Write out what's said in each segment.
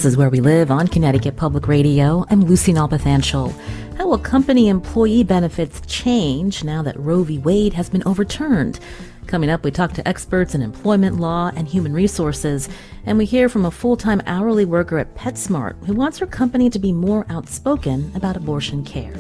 This is Where We Live on Connecticut Public Radio. I'm Lucy Nalpathanchel. How will company employee benefits change now that Roe v. Wade has been overturned? Coming up, we talk to experts in employment law and human resources, and we hear from a full-time hourly worker at PetSmart who wants her company to be more outspoken about abortion care.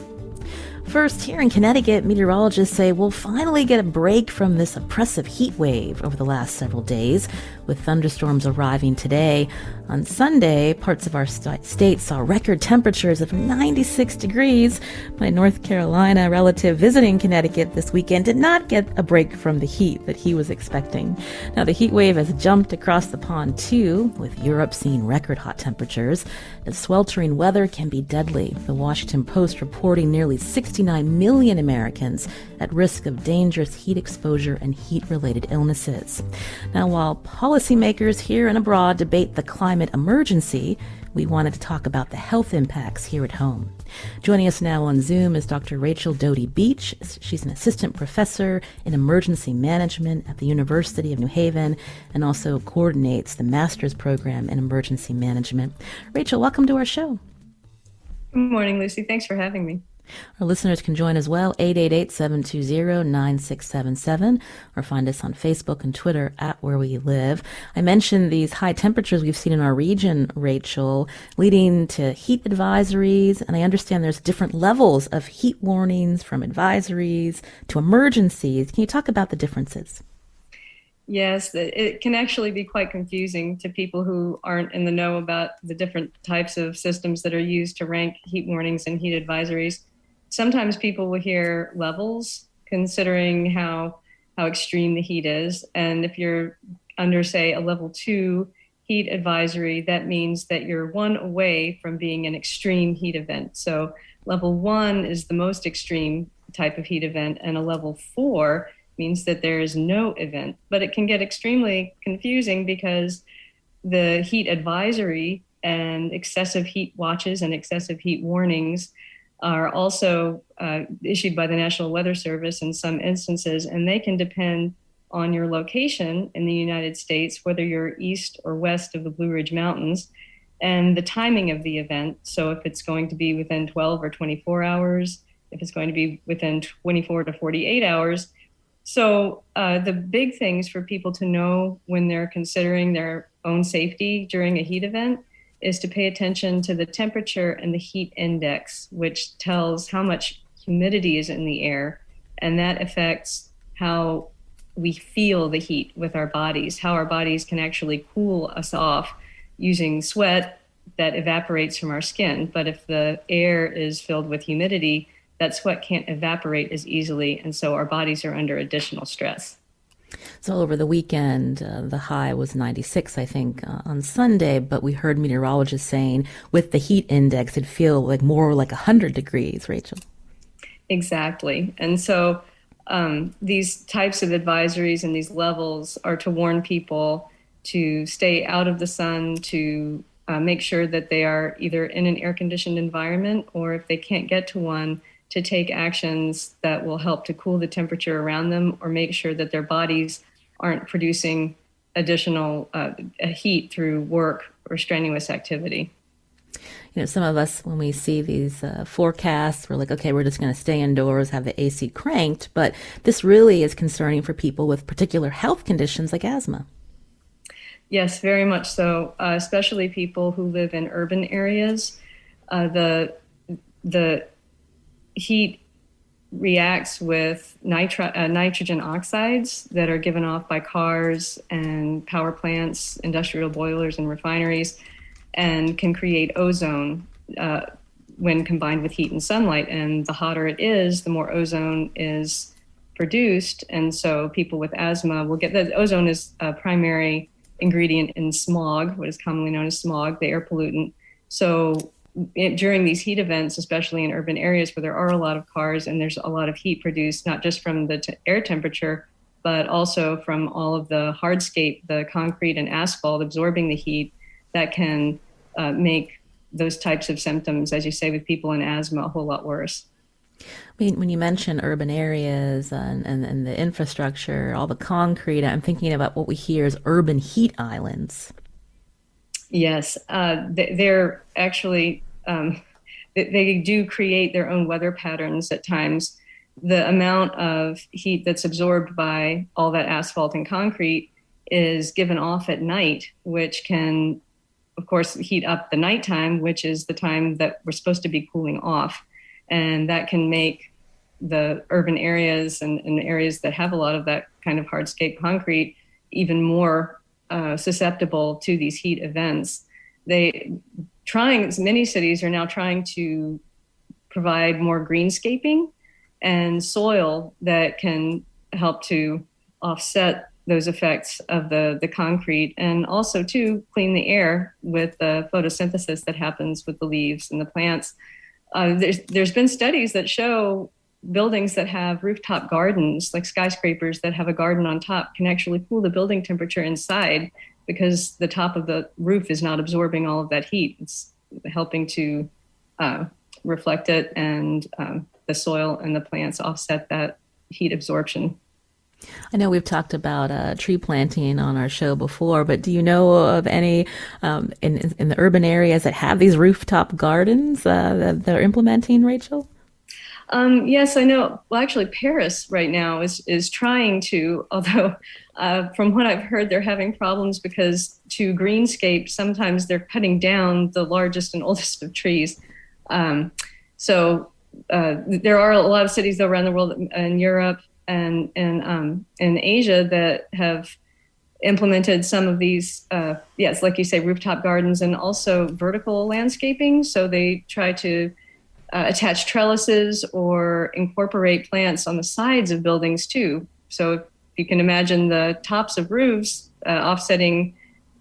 First, here in Connecticut, meteorologists say we'll finally get a break from this oppressive heat wave over the last several days, with thunderstorms arriving today. On Sunday, parts of our state saw record temperatures of 96 degrees. My North Carolina relative visiting Connecticut this weekend did not get a break from the heat that he was expecting. Now, the heat wave has jumped across the pond, too, with Europe seeing record hot temperatures. The sweltering weather can be deadly. The Washington Post reporting nearly 69 million Americans at risk of dangerous heat exposure and heat-related illnesses. Now, while policymakers here and abroad debate the climate emergency, we wanted to talk about the health impacts here at home. Joining us now on Zoom is Dr. Rachel Dowty Beech. She's an assistant professor in emergency management at the University of New Haven and also coordinates the master's program in emergency management. Rachel, welcome to our show. Good morning, Lucy. Thanks for having me. Our listeners can join as well, 888-720-9677, or find us on Facebook and Twitter at Where We Live. I mentioned these high temperatures we've seen in our region, Rachel, leading to heat advisories, and I understand there's different levels of heat warnings from advisories to emergencies. Can you talk about the differences? Yes, it can actually be quite confusing to people who aren't in the know about the different types of systems that are used to rank heat warnings and heat advisories. Sometimes people will hear levels, considering how extreme the heat is. And if you're under, say, a level 2 heat advisory, that means that you're one away from being an extreme heat event. So level 1 is the most extreme type of heat event, and a level 4 means that there is no event. But it can get extremely confusing because the heat advisory and excessive heat watches and excessive heat warnings are also issued by the National Weather Service in some instances, and they can depend on your location in the United States, whether you're east or west of the Blue Ridge Mountains, and the timing of the event. So if it's going to be within 12 or 24 hours, if it's going to be within 24 to 48 hours. So the big things for people to know when they're considering their own safety during a heat event is to pay attention to the temperature and the heat index, which tells how much humidity is in the air, and that affects how we feel the heat with our bodies, how our bodies can actually cool us off using sweat that evaporates from our skin. But if the air is filled with humidity, that sweat can't evaporate as easily, and so our bodies are under additional stress. So over the weekend, the high was 96, I think, on Sunday, but we heard meteorologists saying with the heat index, it'd feel like more like 100 degrees, Rachel. Exactly. And so these types of advisories and these levels are to warn people to stay out of the sun, to make sure that they are either in an air-conditioned environment, or if they can't get to one, to take actions that will help to cool the temperature around them or make sure that their bodies aren't producing additional heat through work or strenuous activity. You know, some of us, when we see these forecasts, we're like, okay, we're just going to stay indoors, have the AC cranked. But this really is concerning for people with particular health conditions like asthma. Yes, very much so, especially people who live in urban areas. The heat reacts with nitrogen oxides that are given off by cars and power plants, industrial boilers and refineries, and can create ozone when combined with heat and sunlight. And the hotter it is, the more ozone is produced. And so people with asthma will get that. Ozone is a primary ingredient in smog, what is commonly known as smog, the air pollutant. So during these heat events, especially in urban areas where there are a lot of cars and there's a lot of heat produced, not just from the air temperature, but also from all of the hardscape, the concrete and asphalt absorbing the heat, that can make those types of symptoms, as you say, with people in asthma, a whole lot worse. I mean, when you mention urban areas and the infrastructure, all the concrete, I'm thinking about what we hear as urban heat islands. Yes, they're actually, they do create their own weather patterns at times. The amount of heat that's absorbed by all that asphalt and concrete is given off at night, which can, of course, heat up the nighttime, which is the time that we're supposed to be cooling off. And that can make the urban areas and areas that have a lot of that kind of hardscape concrete even more susceptible to these heat events. Many cities are now trying to provide more greenscaping and soil that can help to offset those effects of the concrete, and also to clean the air with the photosynthesis that happens with the leaves and the plants. There's been studies that show buildings that have rooftop gardens, like skyscrapers that have a garden on top, can actually cool the building temperature inside because the top of the roof is not absorbing all of that heat. It's helping to reflect it, and the soil and the plants offset that heat absorption. I know we've talked about tree planting on our show before, but do you know of any in the urban areas that have these rooftop gardens that they're implementing, Rachel? Yes, I know. Well, actually, Paris right now is trying to, although from what I've heard, they're having problems because to greenscape, sometimes they're cutting down the largest and oldest of trees. So there are a lot of cities though around the world, in Europe and in Asia, that have implemented some of these, yes, like you say, rooftop gardens and also vertical landscaping. So they try to attach trellises or incorporate plants on the sides of buildings too. So if you can imagine the tops of roofs offsetting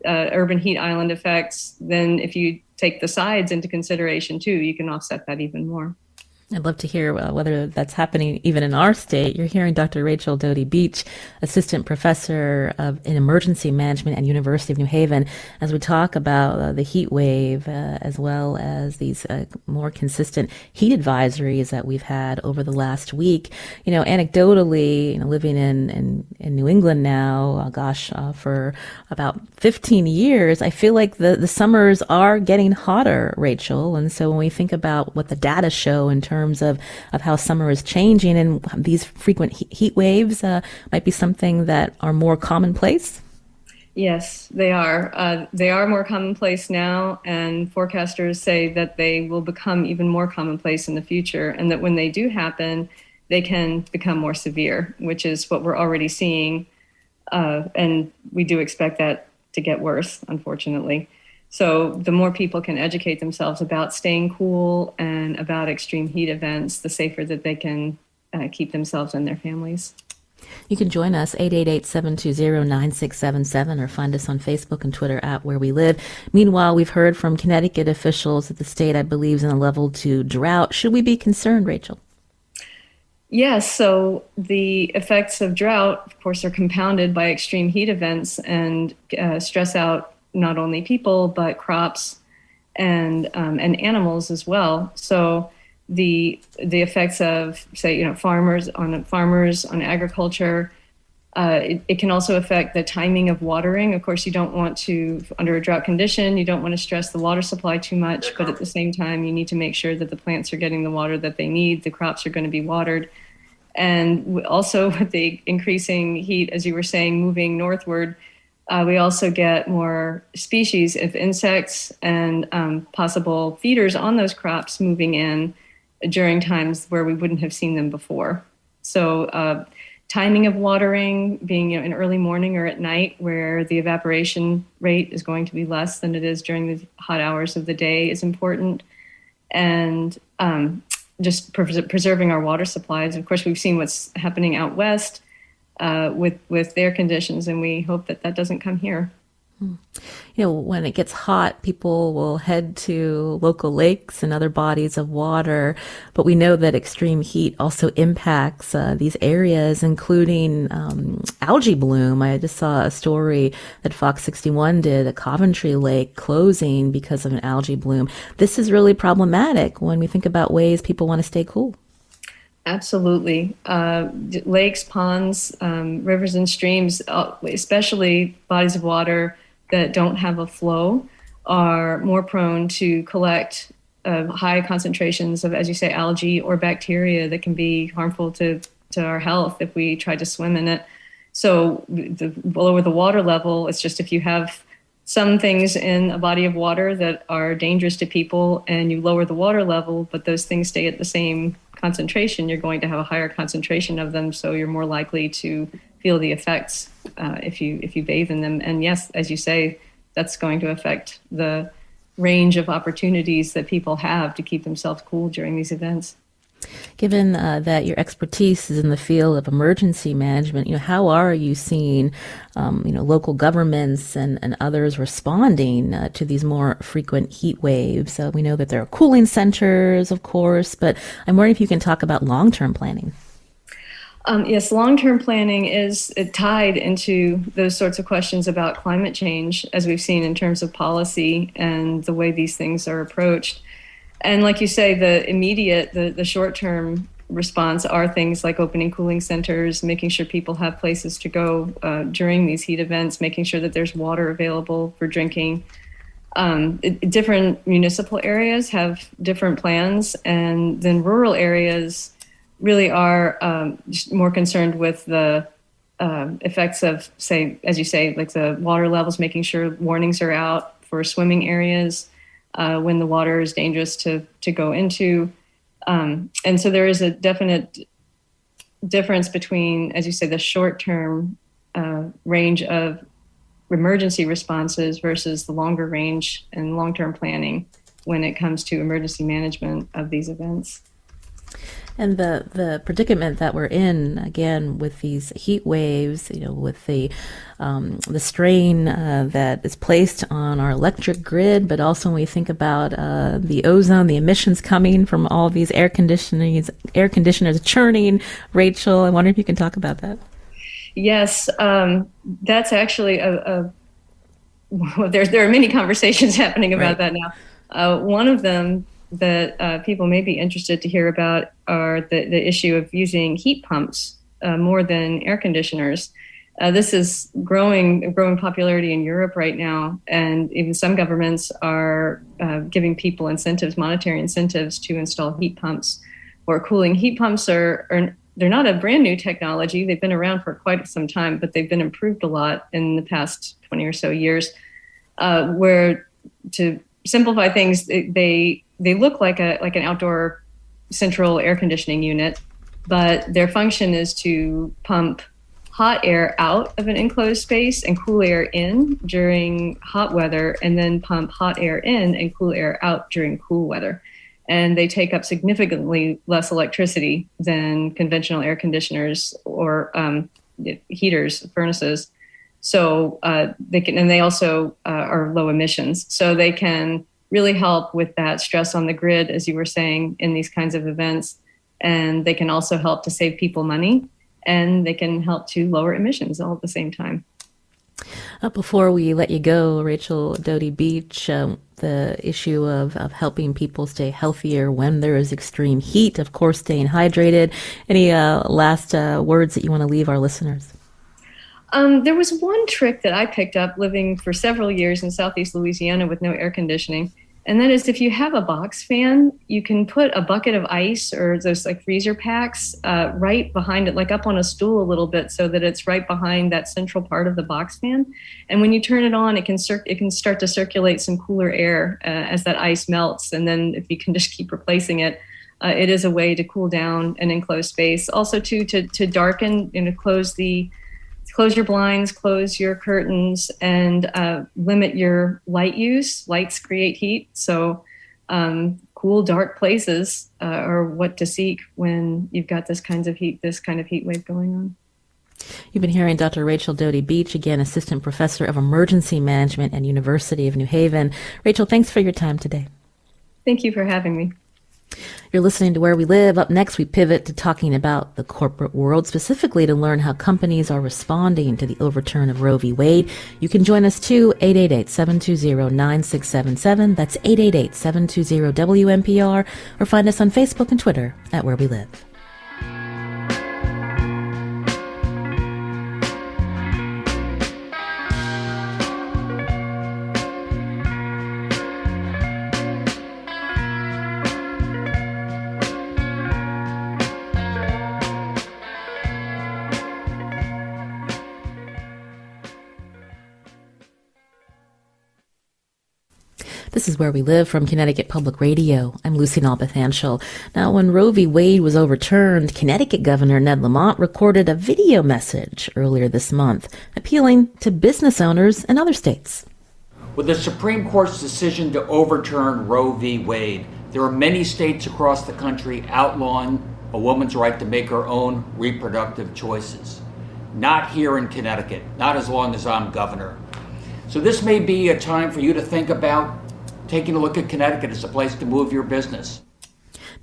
urban heat island effects, then if you take the sides into consideration too, you can offset that even more. I'd love to hear whether that's happening even in our state. You're hearing Dr. Rachel Dowty Beech, Assistant Professor in Emergency Management at University of New Haven, as we talk about the heat wave as well as these more consistent heat advisories that we've had over the last week. You know, anecdotally, living in New England now, for about 15 years, I feel like the summers are getting hotter, Rachel. And so when we think about what the data show in terms of how summer is changing, and these frequent heat waves might be something that are more commonplace? Yes, they are. They are more commonplace now, and forecasters say that they will become even more commonplace in the future, and that when they do happen, they can become more severe, which is what we're already seeing. And we do expect that to get worse, unfortunately. So the more people can educate themselves about staying cool and about extreme heat events, the safer that they can keep themselves and their families. You can join us 888-720-9677 or find us on Facebook and Twitter at Where We Live. Meanwhile, we've heard from Connecticut officials that the state, I believe, is in a level 2 drought. Should we be concerned, Rachel? Yes, so the effects of drought, of course, are compounded by extreme heat events and stress out not only people, but crops and animals as well. So the effects of, say, farmers on agriculture, it can also affect the timing of watering. Of course, you don't want to, under a drought condition, you don't want to stress the water supply too much, but at the same time, you need to make sure that the plants are getting the water that they need, the crops are going to be watered. And also with the increasing heat, as you were saying, moving northward, we also get more species of insects and possible feeders on those crops moving in during times where we wouldn't have seen them before. So timing of watering, being in early morning or at night where the evaporation rate is going to be less than it is during the hot hours of the day, is important. And just preserving our water supplies. Of course, we've seen what's happening out west with their conditions, and we hope that doesn't come here. When it gets hot, people will head to local lakes and other bodies of water, but we know that extreme heat also impacts these areas, including algae bloom. I just saw a story that Fox 61 did, a Coventry Lake closing because of an algae bloom. This is really problematic when we think about ways people want to stay cool. Absolutely. Lakes, ponds, rivers, and streams, especially bodies of water that don't have a flow, are more prone to collect high concentrations of, as you say, algae or bacteria that can be harmful to our health if we try to swim in it. So the lower the water level, it's just if you have some things in a body of water that are dangerous to people and you lower the water level, but those things stay at the same concentration, you're going to have a higher concentration of them. So you're more likely to feel the effects if you bathe in them. And yes, as you say, that's going to affect the range of opportunities that people have to keep themselves cool during these events. Given that your expertise is in the field of emergency management, how are you seeing, local governments and others responding to these more frequent heat waves? We know that there are cooling centers, of course, but I'm wondering if you can talk about long-term planning. Yes, long-term planning is tied into those sorts of questions about climate change, as we've seen in terms of policy and the way these things are approached. And like you say, the immediate, the short-term response are things like opening cooling centers, making sure people have places to go during these heat events, making sure that there's water available for drinking. Different municipal areas have different plans, and then rural areas really are more concerned with the effects of, say, as you say, like the water levels, making sure warnings are out for swimming areas when the water is dangerous to go into. And so there is a definite difference between, as you say, the short-term range of emergency responses versus the longer range and long-term planning when it comes to emergency management of these events. And the predicament that we're in, again, with these heat waves, with the strain that is placed on our electric grid, but also when we think about the ozone, the emissions coming from all these air conditioners churning. Rachel, I wonder if you can talk about that. Yes, that's actually there are many conversations happening about that now. One of them that people may be interested to hear about are the issue of using heat pumps more than air conditioners. This is growing popularity in Europe right now, and even some governments are giving people incentives, monetary incentives, to install heat pumps or cooling. Heat pumps they're not a brand new technology. They've been around for quite some time, but they've been improved a lot in the past 20 or so years, where, to simplify things, they look like an outdoor central air conditioning unit, but their function is to pump hot air out of an enclosed space and cool air in during hot weather, and then pump hot air in and cool air out during cool weather. And they take up significantly less electricity than conventional air conditioners or heaters, furnaces. So they also are low emissions. So they can really help with that stress on the grid, as you were saying, in these kinds of events. And they can also help to save people money, and they can help to lower emissions all at the same time. Before we let you go, Rachel Dowty Beech, the issue of helping people stay healthier when there is extreme heat, of course, staying hydrated. Any last words that you want to leave our listeners? There was one trick that I picked up living for several years in Southeast Louisiana with no air conditioning. And that is, if you have a box fan, you can put a bucket of ice or those like freezer packs right behind it, like up on a stool a little bit, so that it's right behind that central part of the box fan. And when you turn it on, it can start to circulate some cooler air as that ice melts. And then if you can just keep replacing it, it is a way to cool down an enclosed space. Also, to darken and close your blinds, close your curtains, and limit your light use. Lights create heat, so cool, dark places are what to seek when you've got this kind of heat wave going on. You've been hearing Dr. Rachel Dowty Beech, again, Assistant Professor of Emergency Management at University of New Haven. Rachel, thanks for your time today. Thank you for having me. You're listening to Where We Live. Up next, we pivot to talking about the corporate world, specifically to learn how companies are responding to the overturn of Roe v. Wade. You can join us too, 888-720-9677. That's 888-720-WNPR, or find us on Facebook and Twitter at Where We Live. This is Where We Live from Connecticut Public Radio. I'm Lucy Nalpathanchel. Now, when Roe v. Wade was overturned, Connecticut Governor Ned Lamont recorded a video message earlier this month, appealing to business owners in other states. With the Supreme Court's decision to overturn Roe v. Wade, there are many states across the country outlawing a woman's right to make her own reproductive choices. Not here in Connecticut, not as long as I'm governor. So this may be a time for you to think about taking a look at Connecticut as a place to move your business.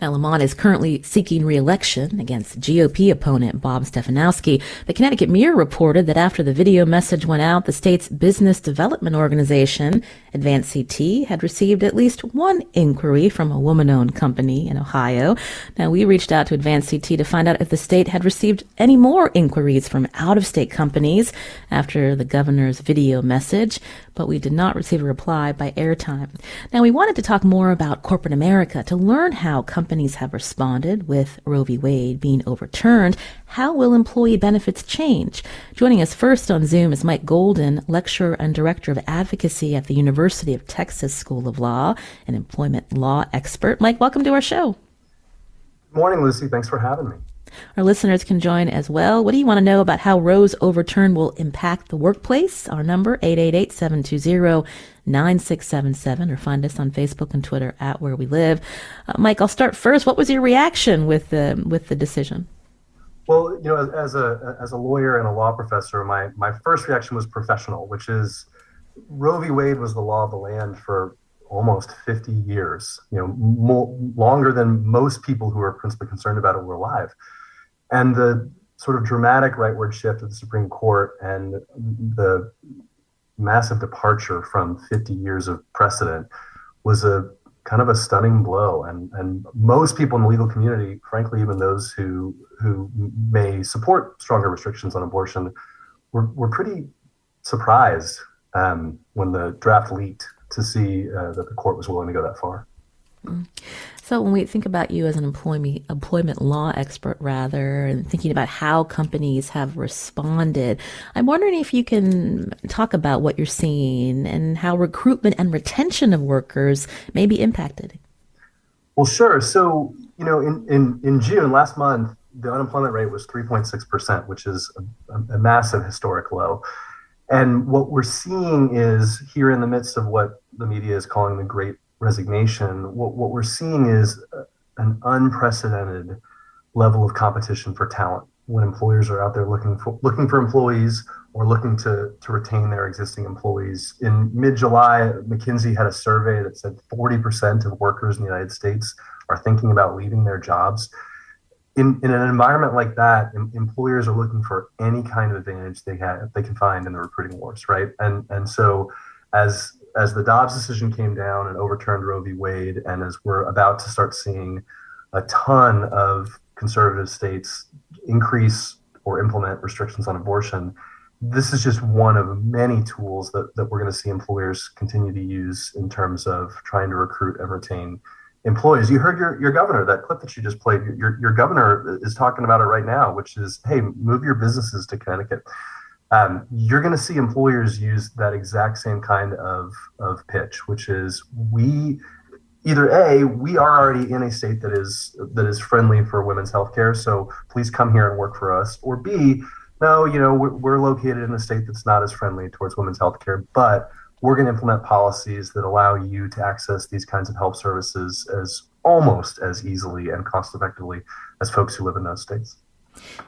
Now, Lamont is currently seeking re-election against GOP opponent Bob Stefanowski. The Connecticut Mirror reported that after the video message went out, the state's business development organization, Advance CT, had received at least one inquiry from a woman-owned company in Ohio. Now, we reached out to Advance CT to find out if the state had received any more inquiries from out-of-state companies after the governor's video message, but we did not receive a reply by airtime. Now, we wanted to talk more about corporate America to learn how companies have responded with Roe v. Wade being overturned. How will employee benefits change? Joining us first on Zoom is Mike Golden, lecturer and director of advocacy at the University of Texas School of Law, an employment law expert. Mike, welcome to our show. Good morning, Lucy. Thanks for having me. Our listeners can join as well. What do you want to know about how Roe's overturn will impact the workplace? Our number, 888-720-9677, or find us on Facebook and Twitter at Where We Live. Mike, I'll start first. What was your reaction with the decision? Well, you know, as a lawyer and a law professor, my first reaction was professional, which is Roe v. Wade was the law of the land for almost 50 years, longer than most people who are principally concerned about it were alive. And the sort of dramatic rightward shift of the Supreme Court and the massive departure from 50 years of precedent was a kind of a stunning blow. And most people in the legal community, frankly, even those who may support stronger restrictions on abortion, were pretty surprised when the draft leaked to see that the court was willing to go that far. So when we think about you as an employment law expert, rather, and thinking about how companies have responded, I'm wondering if you can talk about what you're seeing and how recruitment and retention of workers may be impacted. Well, sure. So, in June last month, the unemployment rate was 3.6%, which is a massive historic low. And what we're seeing is here in the midst of what the media is calling the Great Resignation, what we're seeing is an unprecedented level of competition for talent when employers are out there looking for employees or looking to retain their existing employees. In mid-July, McKinsey had a survey that said 40% of workers in the United States are thinking about leaving their jobs. In an environment like that, employers are looking for any kind of advantage they can find in the recruiting wars, right? And so as the Dobbs decision came down and overturned Roe v. Wade, and as we're about to start seeing a ton of conservative states increase or implement restrictions on abortion, this is just one of many tools that we're going to see employers continue to use in terms of trying to recruit and retain employees. You heard your governor, that clip that you just played, your governor is talking about it right now, which is, hey, move your businesses to Connecticut. You're going to see employers use that exact same kind of pitch, which is we are already in a state that is friendly for women's health care, so please come here and work for us. Or B, no, we're located in a state that's not as friendly towards women's health care, but we're going to implement policies that allow you to access these kinds of health services as almost as easily and cost effectively as folks who live in those states.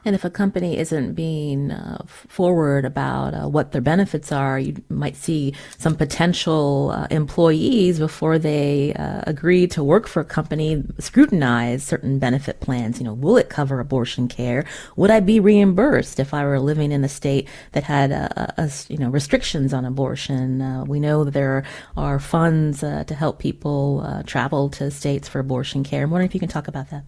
And if a company isn't being forward about what their benefits are, you might see some potential employees, before they agree to work for a company, scrutinize certain benefit plans. Will it cover abortion care? Would I be reimbursed if I were living in a state that had restrictions on abortion? We know that there are funds to help people travel to states for abortion care. I'm wondering if you can talk about that.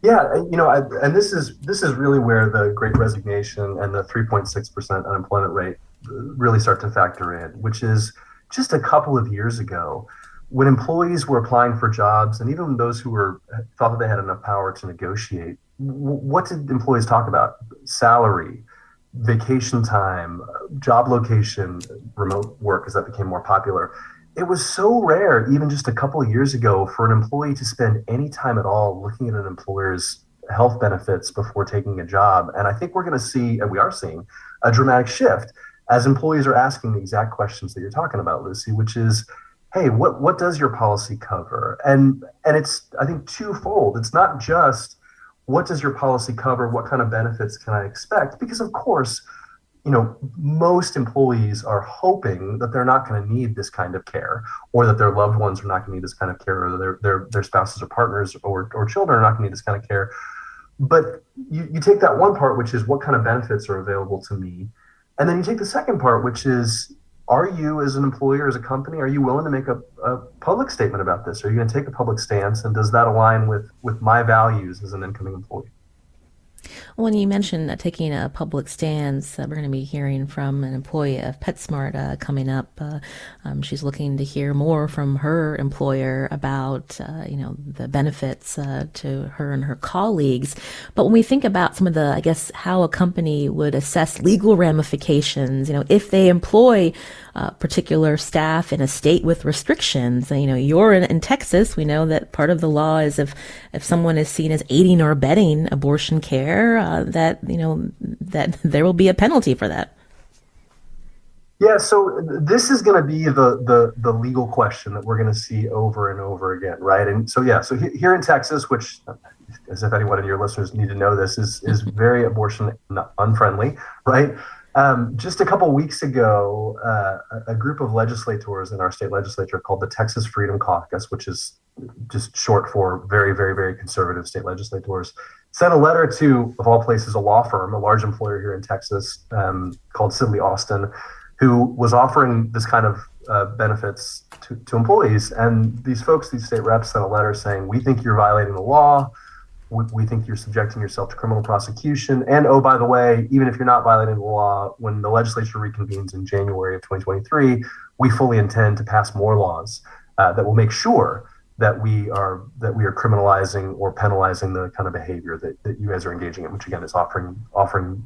Yeah, and this is really where the Great Resignation and the 3.6% unemployment rate really start to factor in, which is just a couple of years ago when employees were applying for jobs, and even those who thought that they had enough power to negotiate, what did employees talk about? Salary, vacation time, job location, remote work, as that became more popular. it was so rare, even just a couple of years ago, for an employee to spend any time at all looking at an employer's health benefits before taking a job. And I think we're going to see, and we are seeing, a dramatic shift as employees are asking the exact questions that you're talking about, Lucy, which is, hey, what does your policy cover? And it's, I think, twofold. It's not just what does your policy cover, what kind of benefits can I expect? Because of course, most employees are hoping that they're not going to need this kind of care, or that their loved ones are not going to need this kind of care, or their spouses or partners or children are not going to need this kind of care. But you take that one part, which is what kind of benefits are available to me, and then you take the second part, which is, are you, as an employer, as a company, are you willing to make a public statement about this? Are you going to take a public stance, and does that align with my values as an incoming employee? When you mentioned taking a public stance, we're going to be hearing from an employee of PetSmart coming up. She's looking to hear more from her employer about, the benefits to her and her colleagues. But when we think about some of the, I guess, how a company would assess legal ramifications, if they employ particular staff in a state with restrictions, you're in Texas. We know that part of the law is if someone is seen as aiding or abetting abortion care, that there will be a penalty for that. Yeah, so this is going to be the legal question that we're going to see over and over again, right? And so here in Texas, which, as if anyone of your listeners need to know this, is very abortion unfriendly, right? Just a couple weeks ago, a group of legislators in our state legislature called the Texas Freedom Caucus, which is just short for very, very, very conservative state legislators, sent a letter to, of all places, a law firm, a large employer here in Texas, called Sidley Austin, who was offering this kind of benefits to employees. And these folks, these state reps, sent a letter saying, we think you're violating the law. We think you're subjecting yourself to criminal prosecution. And, oh, by the way, even if you're not violating the law, when the legislature reconvenes in January of 2023, we fully intend to pass more laws that will make sure that we are criminalizing or penalizing the kind of behavior that you guys are engaging in, which again is offering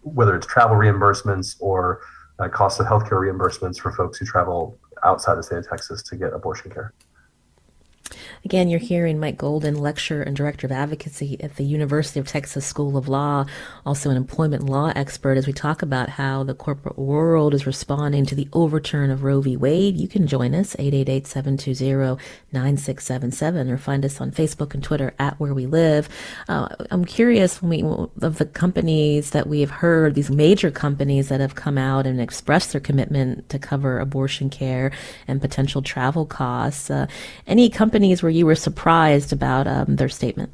whether it's travel reimbursements or cost of healthcare reimbursements for folks who travel outside the state of Texas to get abortion care. Again, you're hearing Mike Golden, lecturer and director of advocacy at the University of Texas School of Law, also an employment law expert, as we talk about how the corporate world is responding to the overturn of Roe v. Wade. You can join us, 888-720-9677, or find us on Facebook and Twitter at Where We Live. I'm curious, of the companies that we have heard, these major companies that have come out and expressed their commitment to cover abortion care and potential travel costs, any companies where you were surprised about their statement?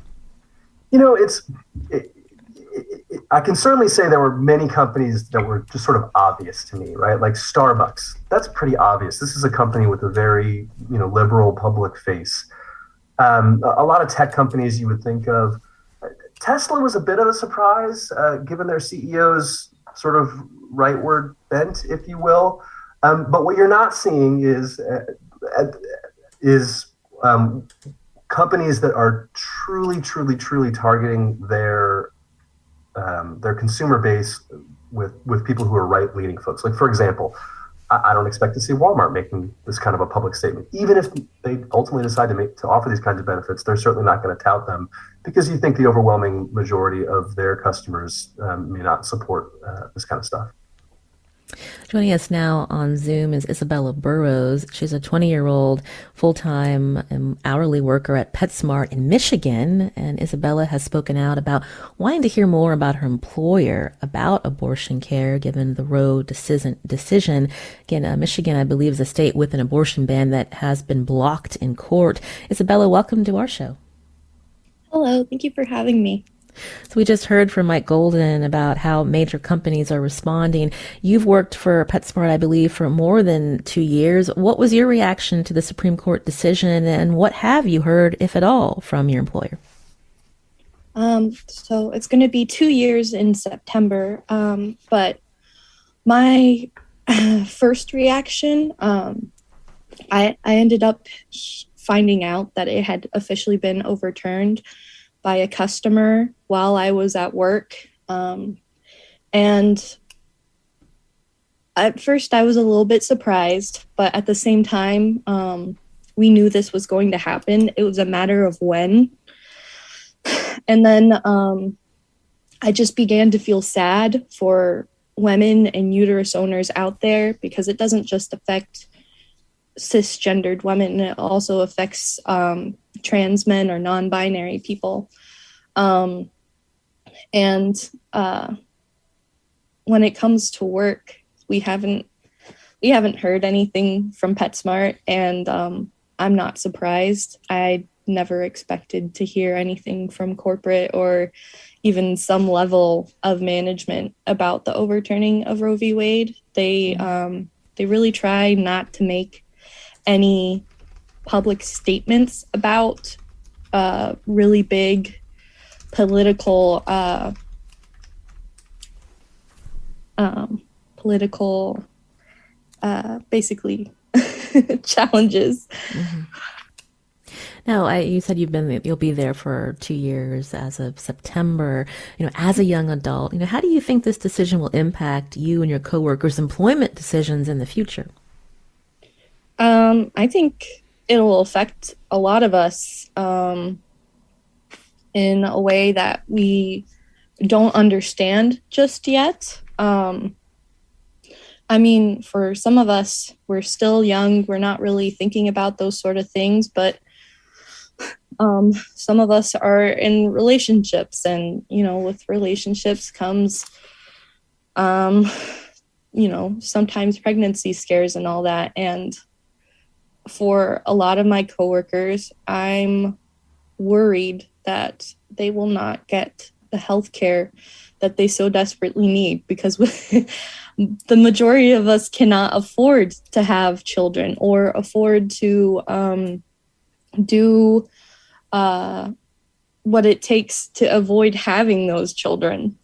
I can certainly say there were many companies that were just sort of obvious to me, right? Like Starbucks. That's pretty obvious. This is a company with a very, liberal public face. A lot of tech companies you would think of. Tesla was a bit of a surprise, given their CEO's sort of rightward bent, if you will. But what you're not seeing is companies that are truly targeting their consumer base with people who are right-leaning folks. Like, for example, I don't expect to see Walmart making this kind of a public statement. Even if they ultimately decide to offer these kinds of benefits, they're certainly not going to tout them, because you think the overwhelming majority of their customers may not support this kind of stuff. Joining us now on Zoom is Isabella Burrows. She's a 20-year-old full-time hourly worker at PetSmart in Michigan. And Isabella has spoken out about wanting to hear more about her employer about abortion care, given the Roe decision. Again, Michigan, I believe, is a state with an abortion ban that has been blocked in court. Isabella, welcome to our show. Hello, thank you for having me. So we just heard from Mike Golden about how major companies are responding. You've worked for PetSmart, I believe, for more than 2 years. What was your reaction to the Supreme Court decision, and what have you heard, if at all, from your employer? So it's going to be 2 years in September, but my first reaction, I ended up finding out that it had officially been overturned by a customer while I was at work. And at first I was a little bit surprised, but at the same time, we knew this was going to happen. It was a matter of when. And then I just began to feel sad for women and uterus owners out there, because it doesn't just affect cisgendered women, it also affects trans men or non-binary people. And when it comes to work, we haven't heard anything from PetSmart, and I'm not surprised. I never expected to hear anything from corporate or even some level of management about the overturning of Roe v. Wade. They really try not to make any public statements about really big political basically challenges. Mm-hmm. Now, you said you'll be there for 2 years as of September. As a young adult, how do you think this decision will impact you and your coworkers' employment decisions in the future? I think it'll affect a lot of us in a way that we don't understand just yet. I mean, for some of us, we're still young. We're not really thinking about those sort of things, but some of us are in relationships, and, with relationships comes, sometimes pregnancy scares and all that. And for a lot of my coworkers, I'm worried that they will not get the health care that they so desperately need, because the majority of us cannot afford to have children or afford to do what it takes to avoid having those children.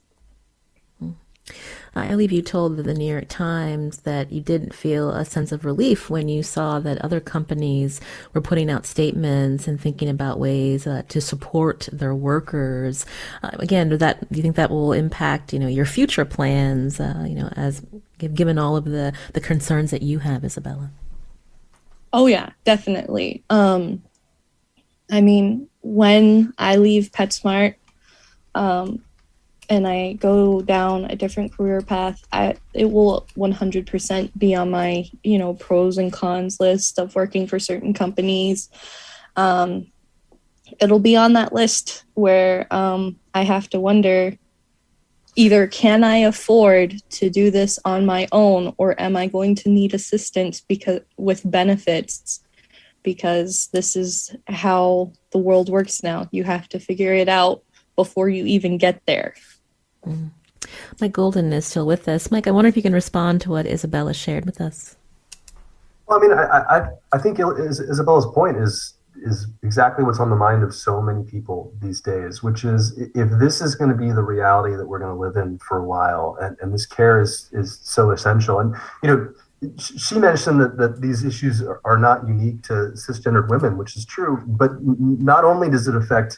I believe you told the New York Times that you didn't feel a sense of relief when you saw that other companies were putting out statements and thinking about ways to support their workers. Again, do you think that will impact, your future plans, as given all of the concerns that you have, Isabella? Oh yeah, definitely. I mean, when I leave PetSmart, and I go down a different career path, it will 100% be on my, pros and cons list of working for certain companies. It'll be on that list where I have to wonder, either can I afford to do this on my own, or am I going to need assistance with benefits? Because this is how the world works now. You have to figure it out before you even get there. Mm. Mike Golden is still with us. Mike, I wonder if you can respond to what Isabella shared with us. Well, I mean, I think Isabella's point is exactly what's on the mind of so many people these days, which is, if this is going to be the reality that we're going to live in for a while, and this care is so essential. And, she mentioned that these issues are not unique to cisgendered women, which is true, but not only does it affect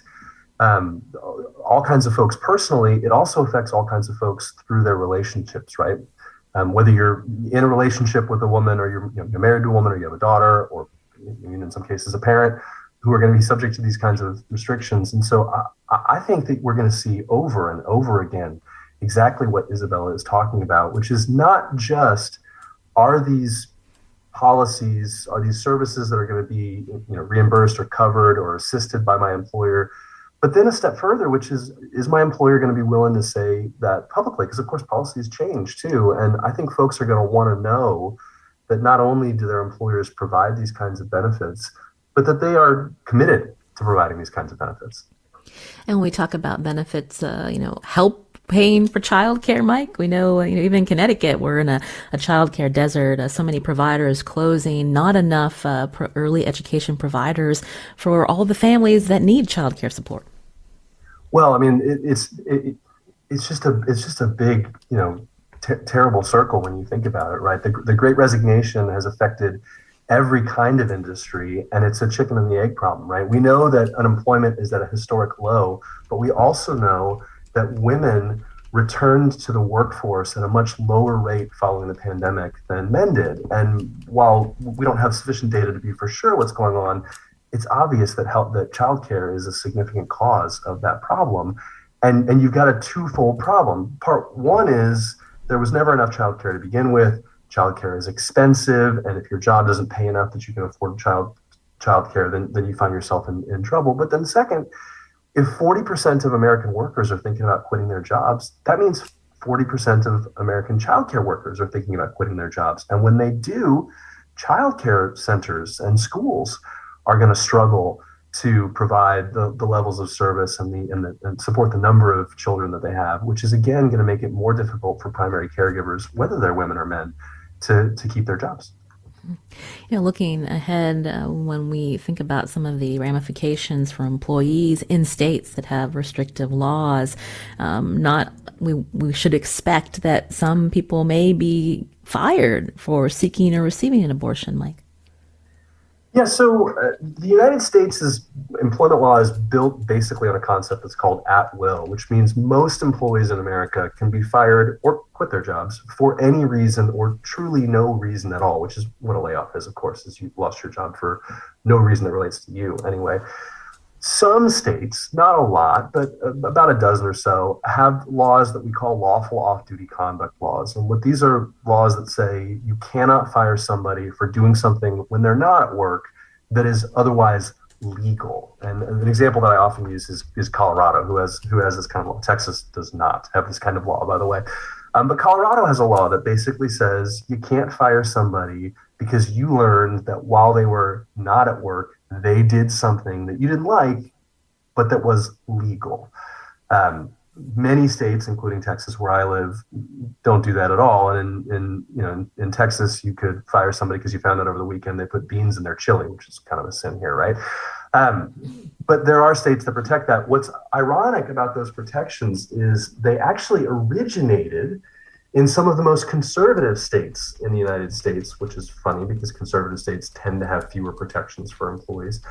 all kinds of folks personally, it also affects all kinds of folks through their relationships, right? Whether you're in a relationship with a woman, or you're married to a woman, or you have a daughter, or in some cases a parent, who are going to be subject to these kinds of restrictions. And so I think that we're going to see over and over again exactly what Isabella is talking about, which is not just, are these policies, are these services that are going to be reimbursed or covered or assisted by my employer, but then a step further, which is my employer going to be willing to say that publicly? Because of course policies change too, and I think folks are going to want to know that not only do their employers provide these kinds of benefits, but that they are committed to providing these kinds of benefits. And when we talk about benefits, help paying for childcare, Mike, we know, even in Connecticut, we're in a childcare desert. So many providers closing, not enough early education providers for all the families that need childcare support. Well, I mean, it's just a big, terrible circle when you think about it, right? The Great Resignation has affected every kind of industry, and it's a chicken and the egg problem, right? We know that unemployment is at a historic low, but we also know that women returned to the workforce at a much lower rate following the pandemic than men did. And while we don't have sufficient data to be for sure what's going on, it's obvious that childcare is a significant cause of that problem. And you've got a twofold problem. Part one is there was never enough childcare to begin with. Childcare is expensive, and if your job doesn't pay enough that you can afford childcare, then you find yourself in trouble. But then second, if 40% of American workers are thinking about quitting their jobs, that means 40% of American childcare workers are thinking about quitting their jobs. And when they do, childcare centers and schools are going to struggle to provide the levels of service and support the number of children that they have, which is again going to make it more difficult for primary caregivers, whether they're women or men, to keep their jobs. Looking ahead, when we think about some of the ramifications for employees in states that have restrictive laws, we should expect that some people may be fired for seeking or receiving an abortion, Mike. Yeah, so the United States' employment law is built basically on a concept that's called at will, which means most employees in America can be fired or quit their jobs for any reason or truly no reason at all, which is what a layoff is, of course, is you've lost your job for no reason that relates to you anyway. Some states, not a lot, but about a dozen or so, have laws that we call lawful off-duty conduct laws. And what these are laws that say you cannot fire somebody for doing something when they're not at work that is otherwise legal. And an example that I often use is Colorado, who has this kind of law. Texas does not have this kind of law, by the way. But Colorado has a law that basically says you can't fire somebody because you learned that while they were not at work, they did something that you didn't like, but that was legal. Many states, including Texas, where I live, don't do that at all. And in Texas, you could fire somebody because you found out over the weekend they put beans in their chili, which is kind of a sin here, right? But there are states that protect that. What's ironic about those protections is they actually originated in some of the most conservative states in the United States, which is funny because conservative states tend to have fewer protections for employees.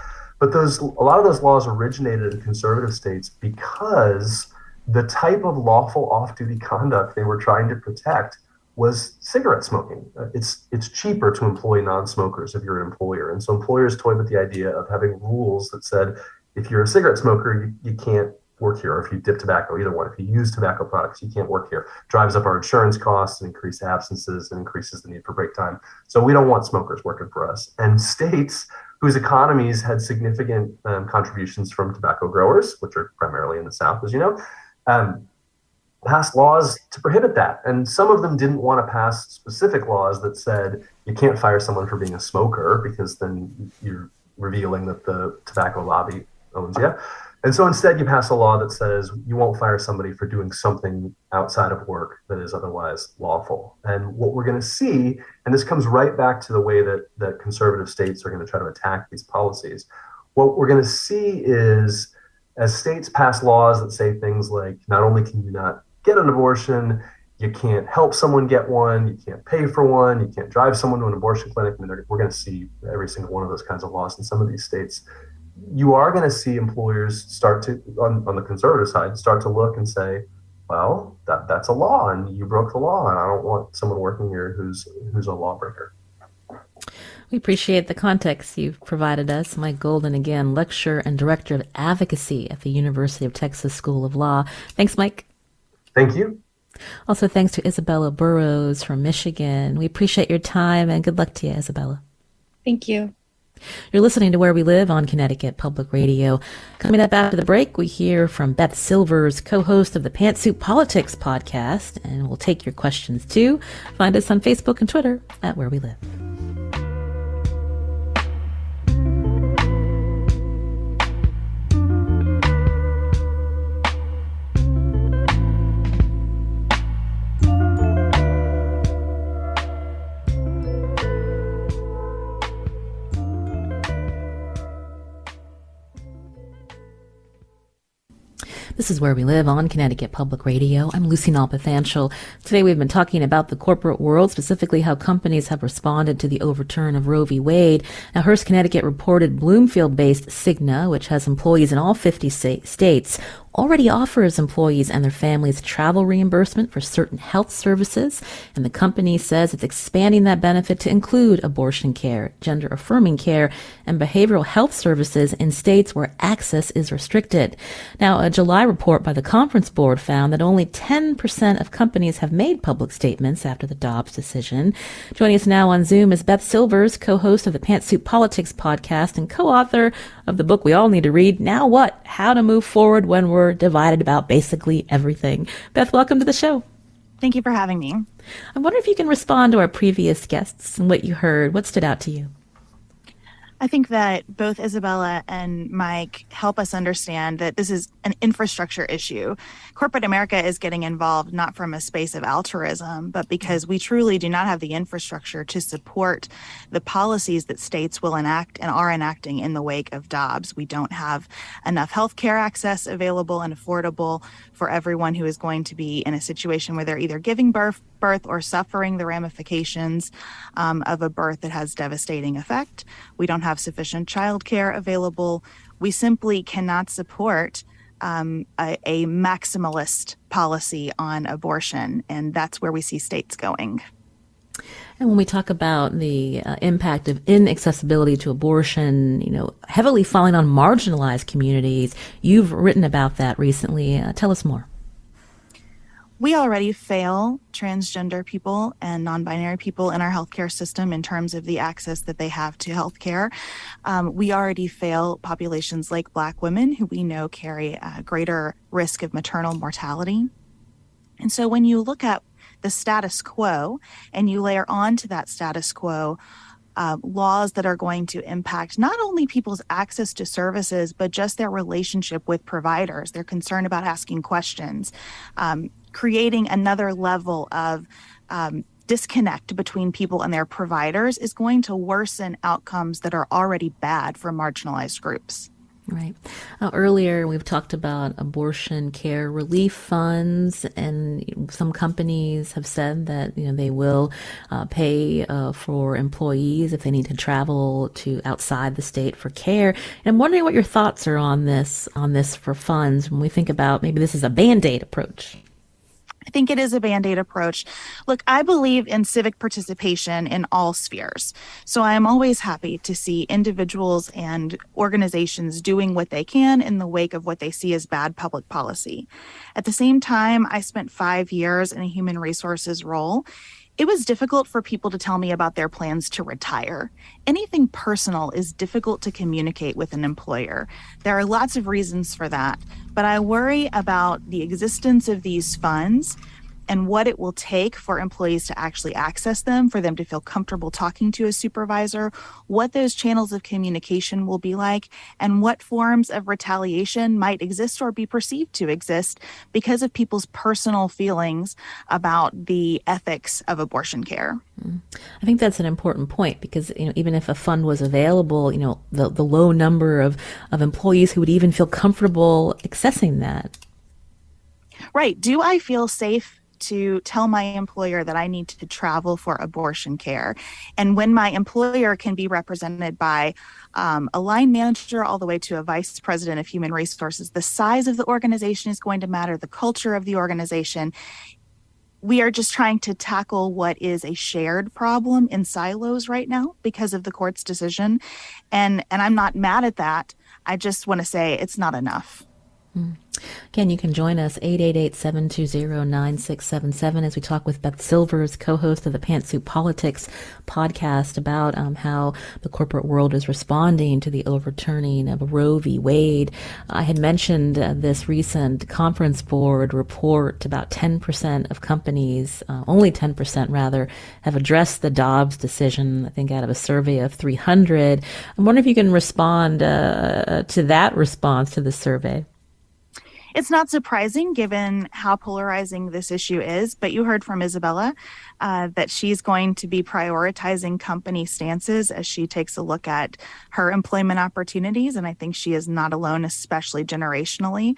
But a lot of those laws originated in conservative states because the type of lawful off-duty conduct they were trying to protect was cigarette smoking. It's cheaper to employ non-smokers if you're an employer. And so employers toyed with the idea of having rules that said, if you're a cigarette smoker, you can't work here. Or if you dip tobacco, either one. If you use tobacco products, you can't work here. Drives up our insurance costs and increases absences and increases the need for break time. So we don't want smokers working for us. And states whose economies had significant contributions from tobacco growers, which are primarily in the South, as you know, passed laws to prohibit that. And some of them didn't want to pass specific laws that said you can't fire someone for being a smoker because then you're revealing that the tobacco lobby owns you. And so instead you pass a law that says you won't fire somebody for doing something outside of work that is otherwise lawful. And what we're going to see, and this comes right back to the way that conservative states are going to try to attack these policies, what we're going to see is as states pass laws that say things like, not only can you not get an abortion, you can't help someone get one, you can't pay for one, you can't drive someone to an abortion clinic. I mean, we're going to see every single one of those kinds of laws in some of these states. You are going to see employers start to, on the conservative side, start to look and say, well, that's a law and you broke the law and I don't want someone working here who's a lawbreaker. We appreciate the context you've provided us. Mike Golden, again, lecturer and director of Advocacy at the University of Texas School of Law. Thanks, Mike. Thank you. Also, thanks to Isabella Burrows from Michigan. We appreciate your time and good luck to you, Isabella. Thank you. You're listening to Where We Live on Connecticut Public Radio. Coming up after the break, we hear from Beth Silvers, co-host of the Pantsuit Politics podcast, and we'll take your questions too. Find us on Facebook and Twitter at Where We Live. This is Where We Live on Connecticut Public Radio. I'm Lucy Nalpathanchel. Today we've been talking about the corporate world, specifically how companies have responded to the overturn of Roe v. Wade. Now, Hearst, Connecticut reported Bloomfield-based Cigna, which has employees in all 50 states, already offers employees and their families travel reimbursement for certain health services, and the company says it's expanding that benefit to include abortion care, gender-affirming care, and behavioral health services in states where access is restricted. Now, a July report by the Conference Board found that only 10% of companies have made public statements after the Dobbs decision. Joining us now on Zoom is Beth Silvers, co-host of the Pantsuit Politics podcast and co-author of the book we all need to read, Now What? How to Move Forward When We're Divided About Basically Everything. Beth, welcome to the show. Thank you for having me. I wonder if you can respond to our previous guests and what you heard. What stood out to you? I think that both Isabella and Mike help us understand that this is an infrastructure issue. Corporate America is getting involved not from a space of altruism, but because we truly do not have the infrastructure to support the policies that states will enact and are enacting in the wake of Dobbs. We don't have enough healthcare access available and affordable for everyone who is going to be in a situation where they're either giving birth or suffering the ramifications of a birth that has devastating effect. We don't have sufficient childcare available. We simply cannot support a maximalist policy on abortion, and that's where we see states going. And when we talk about the impact of inaccessibility to abortion, heavily falling on marginalized communities, you've written about that recently. Tell us more. We already fail transgender people and non-binary people in our healthcare system in terms of the access that they have to healthcare. We already fail populations like Black women, who we know carry a greater risk of maternal mortality. And so when you look at the status quo and you layer onto that status quo laws that are going to impact not only people's access to services, but just their relationship with providers, their concern about asking questions, creating another level of disconnect between people and their providers is going to worsen outcomes that are already bad for marginalized groups. Right. Earlier, we've talked about abortion care relief funds, and some companies have said that they will pay for employees if they need to travel to outside the state for care. And I'm wondering what your thoughts are on this for funds when we think about maybe this is a Band-Aid approach. I think it is a Band-Aid approach. Look, I believe in civic participation in all spheres. So I am always happy to see individuals and organizations doing what they can in the wake of what they see as bad public policy. At the same time, I spent 5 years in a human resources role. It was difficult for people to tell me about their plans to retire. Anything personal is difficult to communicate with an employer. There are lots of reasons for that, but I worry about the existence of these funds and what it will take for employees to actually access them, for them to feel comfortable talking to a supervisor, what those channels of communication will be like, and what forms of retaliation might exist or be perceived to exist because of people's personal feelings about the ethics of abortion care. I think that's an important point because even if a fund was available, the low number of employees who would even feel comfortable accessing that. Right. Do I feel safe to tell my employer that I need to travel for abortion care? And when my employer can be represented by a line manager all the way to a vice president of human resources, the size of the organization is going to matter, the culture of the organization. We are just trying to tackle what is a shared problem in silos right now because of the court's decision. And I'm not mad at that. I just want to say it's not enough. Again, you can join us 888-720-9677 as we talk with Beth Silvers, co-host of the Pantsuit Politics podcast, about how the corporate world is responding to the overturning of Roe v. Wade. I had mentioned this recent Conference Board report. About 10% of companies, only 10% rather, have addressed the Dobbs decision, I think out of a survey of 300. I'm wondering if you can respond to that response to the survey. It's not surprising given how polarizing this issue is, but you heard from Isabella that she's going to be prioritizing company stances as she takes a look at her employment opportunities, and I think she is not alone, especially generationally.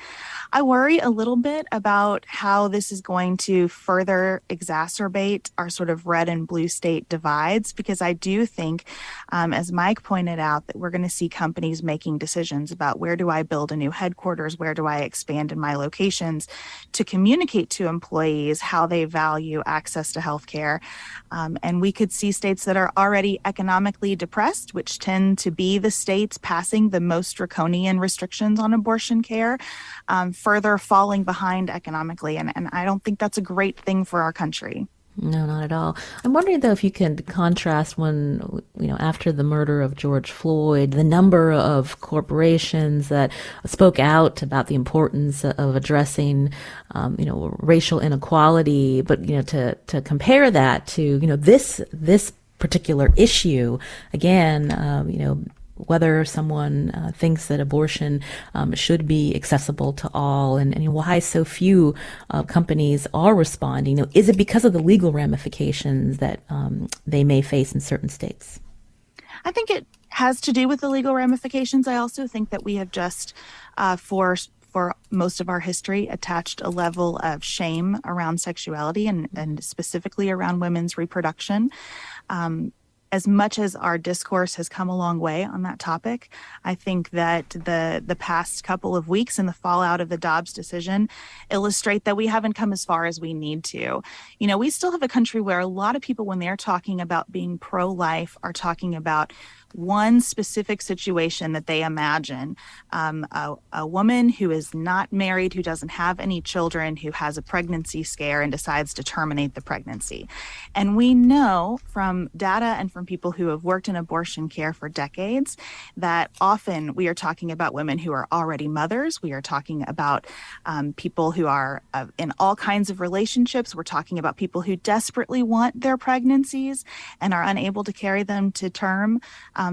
I worry a little bit about how this is going to further exacerbate our sort of red and blue state divides, because I do think, as Mike pointed out, that we're going to see companies making decisions about where do I build a new headquarters, where do I expand assigned in my locations to communicate to employees how they value access to health care. And we could see states that are already economically depressed, which tend to be the states passing the most draconian restrictions on abortion care, further falling behind economically. And I don't think that's a great thing for our country. No, not at all. I'm wondering, though, if you can contrast when, after the murder of George Floyd, the number of corporations that spoke out about the importance of addressing, racial inequality, but, to compare that to, this particular issue, again, whether someone thinks that abortion should be accessible to all, and why so few companies are responding. Is it because of the legal ramifications that they may face in certain states? I think it has to do with the legal ramifications. I also think that we have just, for most of our history, attached a level of shame around sexuality and specifically around women's reproduction. As much as our discourse has come a long way on that topic, I think that the past couple of weeks and the fallout of the Dobbs decision illustrate that we haven't come as far as we need to. We still have a country where a lot of people, when they're talking about being pro-life, are talking about one specific situation that they imagine, a woman who is not married, who doesn't have any children, who has a pregnancy scare and decides to terminate the pregnancy. And we know from data and from people who have worked in abortion care for decades that often we are talking about women who are already mothers. We are talking about people who are in all kinds of relationships. We're talking about people who desperately want their pregnancies and are unable to carry them to term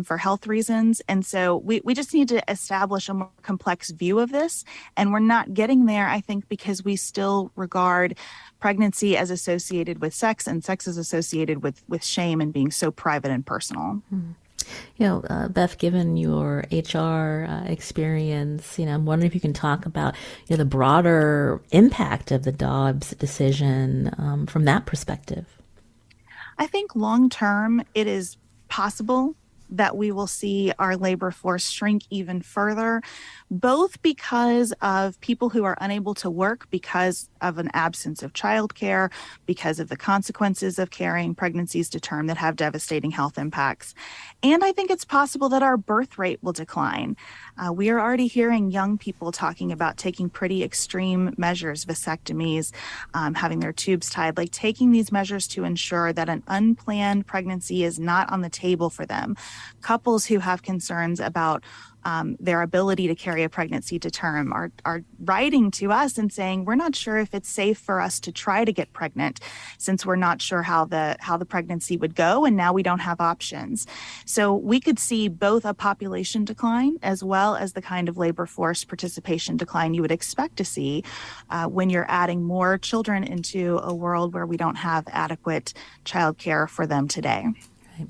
for health reasons. And so we just need to establish a more complex view of this. And we're not getting there, I think, because we still regard pregnancy as associated with sex, and sex is associated with shame and being so private and personal. Beth, given your HR experience, I'm wondering if you can talk about the broader impact of the Dobbs decision from that perspective. I think long term, it is possible that we will see our labor force shrink even further, both because of people who are unable to work because of an absence of childcare, because of the consequences of carrying pregnancies to term that have devastating health impacts. And I think it's possible that our birth rate will decline. We are already hearing young people talking about taking pretty extreme measures, vasectomies, having their tubes tied, like taking these measures to ensure that an unplanned pregnancy is not on the table for them. Couples who have concerns about their ability to carry a pregnancy to term are writing to us and saying, we're not sure if it's safe for us to try to get pregnant since we're not sure how the pregnancy would go, and now we don't have options. So we could see both a population decline as well as the kind of labor force participation decline you would expect to see when you're adding more children into a world where we don't have adequate childcare for them today. Right.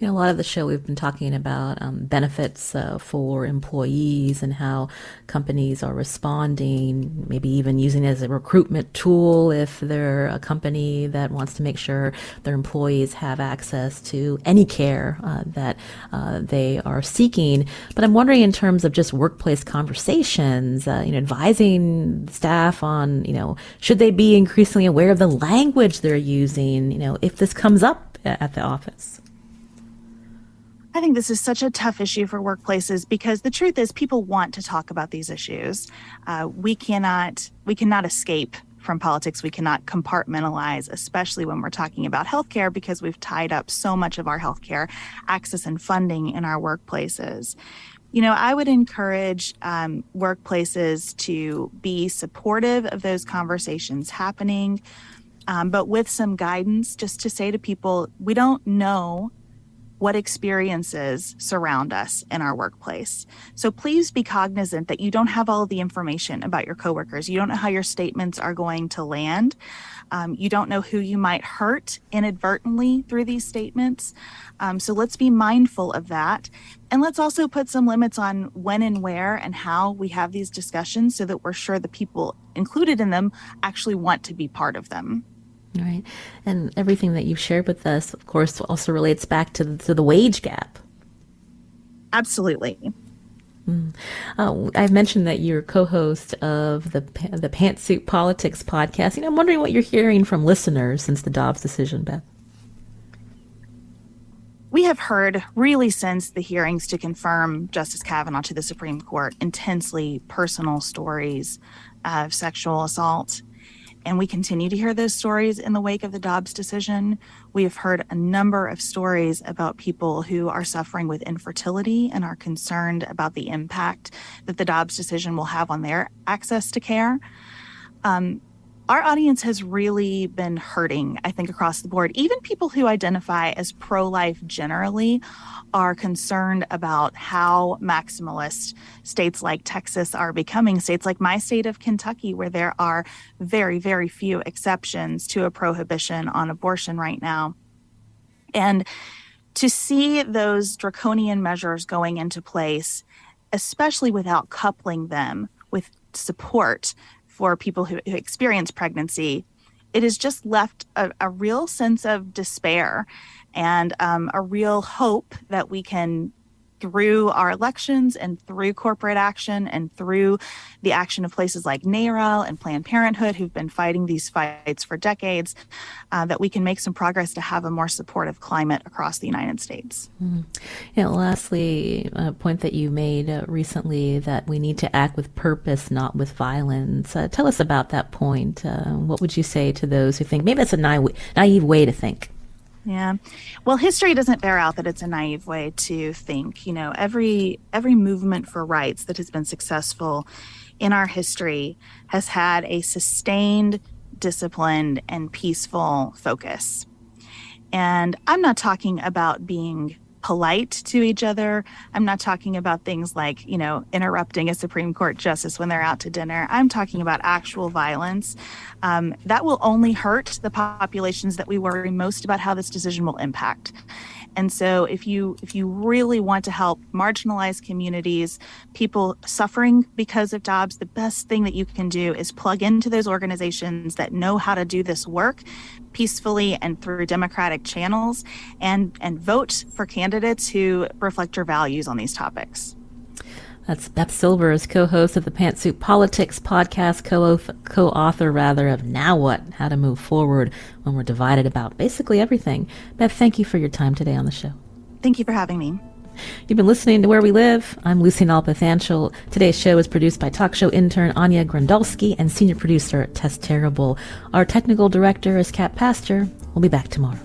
A lot of the show we've been talking about benefits for employees and how companies are responding, maybe even using it as a recruitment tool if they're a company that wants to make sure their employees have access to any care that they are seeking. But I'm wondering, in terms of just workplace conversations, advising staff on, should they be increasingly aware of the language they're using, if this comes up at the office? I think this is such a tough issue for workplaces because the truth is people want to talk about these issues. We cannot escape from politics. We cannot compartmentalize, especially when we're talking about healthcare, because we've tied up so much of our healthcare access and funding in our workplaces. I would encourage workplaces to be supportive of those conversations happening, but with some guidance, just to say to people, we don't know what experiences surround us in our workplace. So please be cognizant that you don't have all of the information about your coworkers. You don't know how your statements are going to land. You don't know who you might hurt inadvertently through these statements. So let's be mindful of that. And let's also put some limits on when and where and how we have these discussions so that we're sure the people included in them actually want to be part of them. Right. And everything that you've shared with us, of course, also relates back to the wage gap. Absolutely. I've mentioned that you're co-host of the Pantsuit Politics podcast. I'm wondering what you're hearing from listeners since the Dobbs decision, Beth. We have heard, really since the hearings to confirm Justice Kavanaugh to the Supreme Court, intensely personal stories of sexual assault. And we continue to hear those stories in the wake of the Dobbs decision. We have heard a number of stories about people who are suffering with infertility and are concerned about the impact that the Dobbs decision will have on their access to care. Our audience has really been hurting, I think, across the board. Even people who identify as pro-life generally are concerned about how maximalist states like Texas are becoming. States like my state of Kentucky, where there are very, very few exceptions to a prohibition on abortion right now. And to see those draconian measures going into place, especially without coupling them with support for people who experience pregnancy, it has just left a real sense of despair and a real hope that we can, through our elections and through corporate action and through the action of places like NARAL and Planned Parenthood, who've been fighting these fights for decades, that we can make some progress to have a more supportive climate across the United States. Lastly, a point that you made recently that we need to act with purpose, not with violence. Tell us about that point. What would you say to those who think maybe that's a naive way to think? Yeah. Well, history doesn't bear out that it's a naive way to think. Every movement for rights that has been successful in our history has had a sustained, disciplined, and peaceful focus. And I'm not talking about being polite to each other. I'm not talking about things like, interrupting a Supreme Court justice when they're out to dinner. I'm talking about actual violence. That will only hurt the populations that we worry most about how this decision will impact. And so if you really want to help marginalized communities, people suffering because of Dobbs, the best thing that you can do is plug into those organizations that know how to do this work peacefully and through democratic channels, and vote for candidates who reflect your values on these topics. That's Beth Silvers, co-host of the Pantsuit Politics podcast, co-author of Now What? How to Move Forward When We're Divided About Basically Everything. Beth, thank you for your time today on the show. Thank you for having me. You've been listening to Where We Live. I'm Lucy Nalpathanchel. Today's show is produced by talk show intern Anya Grandolski and senior producer Tess Terrible. Our technical director is Kat Pastor. We'll be back tomorrow.